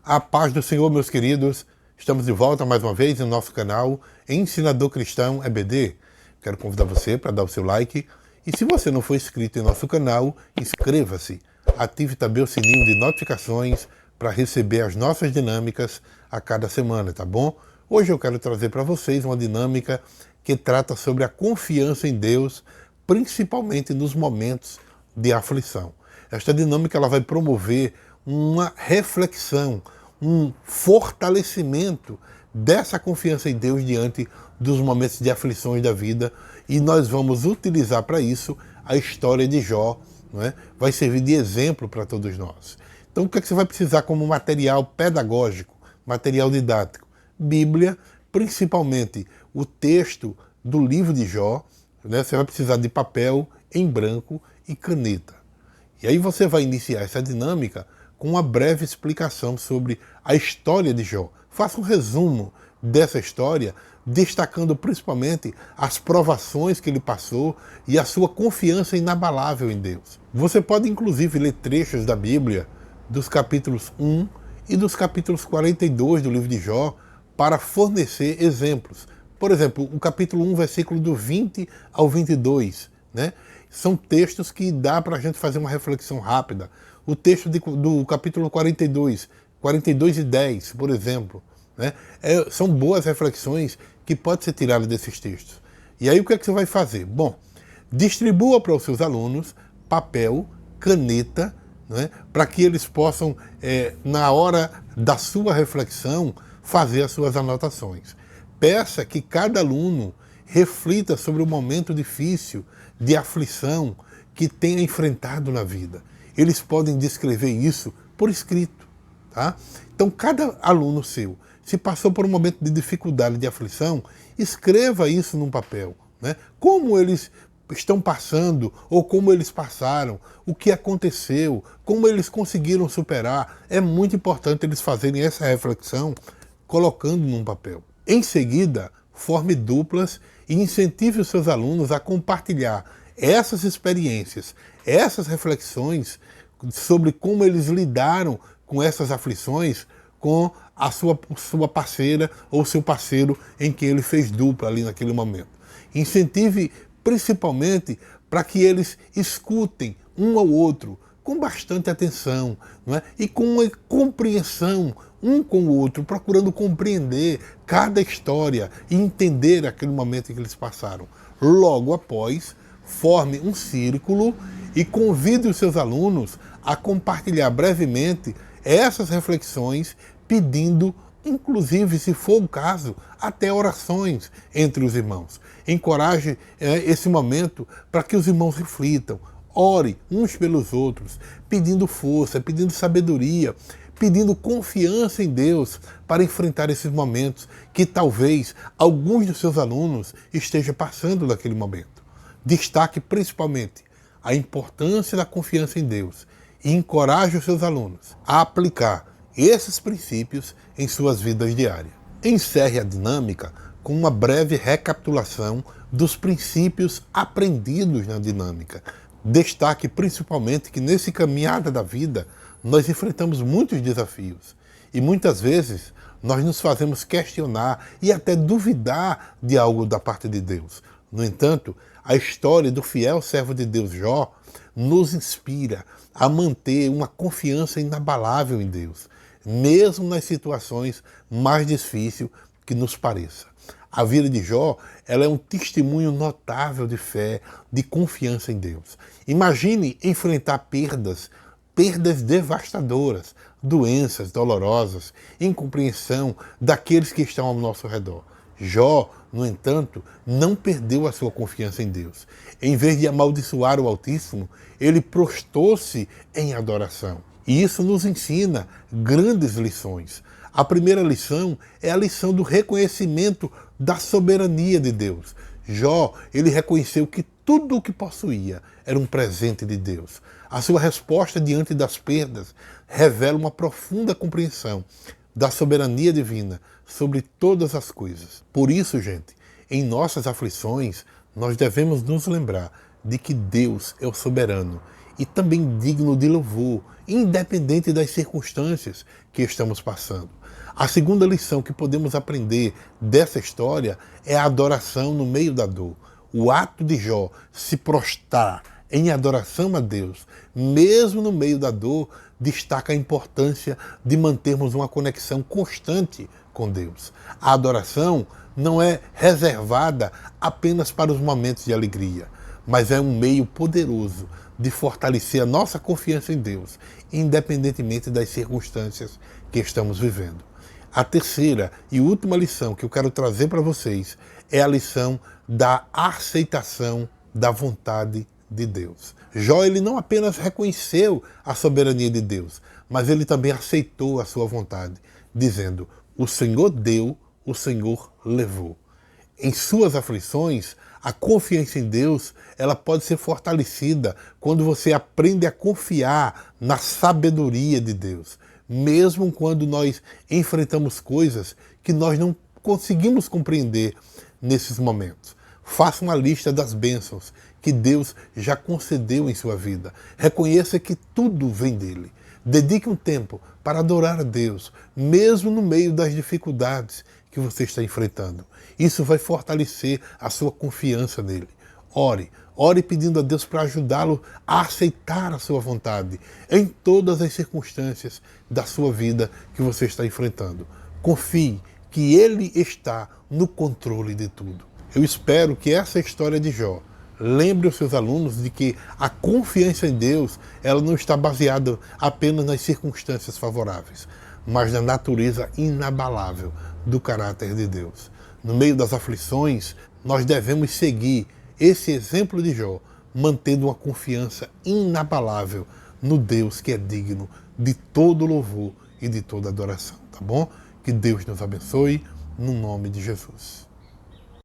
A paz do Senhor, meus queridos. Estamos de volta mais uma vez no nosso canal Ensinador Cristão EBD. Quero convidar você para dar o seu like. E se você não for inscrito em nosso canal, inscreva-se. Ative também o sininho de notificações para receber as nossas dinâmicas a cada semana, tá bom? Hoje eu quero trazer para vocês uma dinâmica que trata sobre a confiança em Deus, principalmente nos momentos de aflição. Esta dinâmica ela vai promover uma reflexão, um fortalecimento dessa confiança em Deus diante dos momentos de aflições da vida, e nós vamos utilizar para isso a história de Jó, não é? Vai servir de exemplo para todos nós. Então o que é que você vai precisar como material pedagógico, material didático? Bíblia, principalmente o texto do livro de Jó, né? Você vai precisar de papel em branco e caneta. E aí você vai iniciar essa dinâmica com uma breve explicação sobre a história de Jó. Faça um resumo dessa história, destacando principalmente as provações que ele passou e a sua confiança inabalável em Deus. Você pode inclusive ler trechos da Bíblia, dos capítulos 1 e dos capítulos 42 do livro de Jó, para fornecer exemplos. Por exemplo, o capítulo 1, versículo do 20 ao 22, né? São textos que dá para a gente fazer uma reflexão rápida. O texto do capítulo 42 e 10, por exemplo, né? São boas reflexões que podem ser tiradas desses textos. E aí o que é que você vai fazer? Bom, distribua para os seus alunos papel, caneta, né? Para que eles possam, na hora da sua reflexão, fazer as suas anotações. Peça que cada aluno reflita sobre o momento difícil, de aflição, que tenha enfrentado na vida. Eles podem descrever isso por escrito, tá? Então, cada aluno seu, se passou por um momento de dificuldade, de aflição, escreva isso num papel, né? Como eles estão passando, ou como eles passaram, o que aconteceu, como eles conseguiram superar. É muito importante eles fazerem essa reflexão, colocando num papel. Em seguida, forme duplas e incentive os seus alunos a compartilhar essas experiências, essas reflexões sobre como eles lidaram com essas aflições com a sua parceira ou seu parceiro em quem ele fez dupla ali naquele momento. Incentive principalmente para que eles escutem um ao outro com bastante atenção, não é? E com uma compreensão um com o outro, procurando compreender cada história e entender aquele momento em que eles passaram. Logo após, forme um círculo e convide os seus alunos a compartilhar brevemente essas reflexões, pedindo, inclusive, se for o caso, até orações entre os irmãos. Encoraje esse momento para que os irmãos reflitam. Ore uns pelos outros, pedindo força, pedindo sabedoria, pedindo confiança em Deus para enfrentar esses momentos que talvez alguns dos seus alunos estejam passando naquele momento. Destaque principalmente a importância da confiança em Deus e encoraje os seus alunos a aplicar esses princípios em suas vidas diárias. Encerre a dinâmica com uma breve recapitulação dos princípios aprendidos na dinâmica. Destaque principalmente que nesse caminhada da vida nós enfrentamos muitos desafios e muitas vezes nós nos fazemos questionar e até duvidar de algo da parte de Deus. No entanto, a história do fiel servo de Deus Jó nos inspira a manter uma confiança inabalável em Deus, mesmo nas situações mais difíceis que nos pareça. A vida de Jó, ela é um testemunho notável de fé, de confiança em Deus. Imagine enfrentar perdas devastadoras, doenças dolorosas, incompreensão daqueles que estão ao nosso redor. Jó, no entanto, não perdeu a sua confiança em Deus. Em vez de amaldiçoar o Altíssimo, ele prostrou-se em adoração. E isso nos ensina grandes lições. A primeira lição é a lição do reconhecimento da soberania de Deus. Jó, ele reconheceu que tudo o que possuía era um presente de Deus. A sua resposta diante das perdas revela uma profunda compreensão da soberania divina sobre todas as coisas. Por isso, gente, em nossas aflições, nós devemos nos lembrar de que Deus é o soberano e também digno de louvor, independente das circunstâncias que estamos passando. A segunda lição que podemos aprender dessa história é a adoração no meio da dor. O ato de Jó se prostrar em adoração a Deus, mesmo no meio da dor, destaca a importância de mantermos uma conexão constante com Deus. A adoração não é reservada apenas para os momentos de alegria, mas é um meio poderoso de fortalecer a nossa confiança em Deus, independentemente das circunstâncias que estamos vivendo. A terceira e última lição que eu quero trazer para vocês é a lição da aceitação da vontade de Deus. Jó, ele não apenas reconheceu a soberania de Deus, mas ele também aceitou a sua vontade, dizendo: o Senhor deu, o Senhor levou. Em suas aflições, a confiança em Deus, ela pode ser fortalecida quando você aprende a confiar na sabedoria de Deus, mesmo quando nós enfrentamos coisas que nós não conseguimos compreender nesses momentos. Faça uma lista das bênçãos que Deus já concedeu em sua vida. Reconheça que tudo vem dele. Dedique um tempo para adorar a Deus, mesmo no meio das dificuldades que você está enfrentando. Isso vai fortalecer a sua confiança nele. Ore pedindo a Deus para ajudá-lo a aceitar a sua vontade em todas as circunstâncias da sua vida que você está enfrentando. Confie que Ele está no controle de tudo. Eu espero que essa história de Jó lembre os seus alunos de que a confiança em Deus, ela não está baseada apenas nas circunstâncias favoráveis, mas na natureza inabalável do caráter de Deus. No meio das aflições, nós devemos seguir esse exemplo de Jó, mantendo uma confiança inabalável no Deus que é digno de todo louvor e de toda adoração, tá bom? Que Deus nos abençoe, no nome de Jesus.